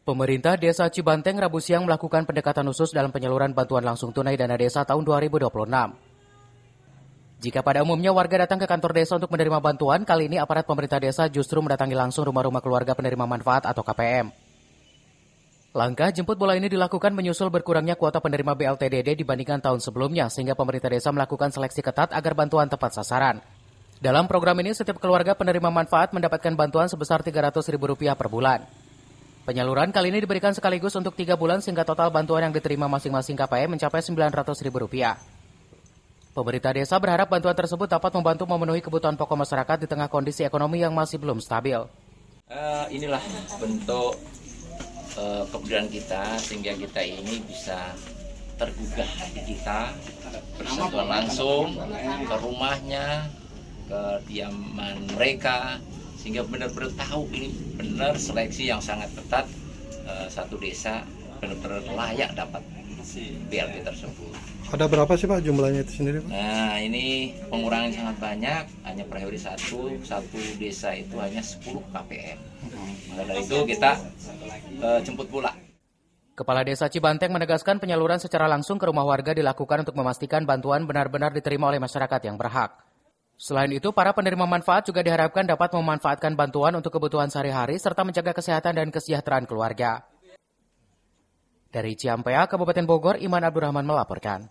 Pemerintah Desa Cibanteng Rabu siang melakukan pendekatan khusus dalam penyaluran bantuan langsung tunai dana desa tahun 2026. Jika pada umumnya warga datang ke kantor desa untuk menerima bantuan, kali ini aparat pemerintah desa justru mendatangi langsung rumah-rumah keluarga penerima manfaat atau KPM. Langkah jemput bola ini dilakukan menyusul berkurangnya kuota penerima BLTDD dibandingkan tahun sebelumnya, sehingga pemerintah desa melakukan seleksi ketat agar bantuan tepat sasaran. Dalam program ini, setiap keluarga penerima manfaat mendapatkan bantuan sebesar Rp300.000 per bulan. Penyaluran kali ini diberikan sekaligus untuk 3 bulan sehingga total bantuan yang diterima masing-masing KPM mencapai Rp900.000. Pemerintah desa berharap bantuan tersebut dapat membantu memenuhi kebutuhan pokok masyarakat di tengah kondisi ekonomi yang masih belum stabil. Inilah bentuk kepedulian kita sehingga kita ini bisa tergugah hati kita bersentuhan langsung ke rumahnya, ke diaman mereka, sehingga benar-benar tahu ini benar seleksi yang sangat ketat, satu desa benar-benar layak dapat BLT tersebut. Ada berapa sih Pak jumlahnya itu sendiri Pak? Nah ini pengurangan sangat banyak, hanya per hari satu desa itu hanya 10 KPM. Maka dari itu kita jemput bola. Kepala Desa Cibanteng menegaskan penyaluran secara langsung ke rumah warga dilakukan untuk memastikan bantuan benar-benar diterima oleh masyarakat yang berhak. Selain itu, para penerima manfaat juga diharapkan dapat memanfaatkan bantuan untuk kebutuhan sehari-hari serta menjaga kesehatan dan kesejahteraan keluarga. Dari Ciampea, Kabupaten Bogor, Iman Abdurrahman melaporkan.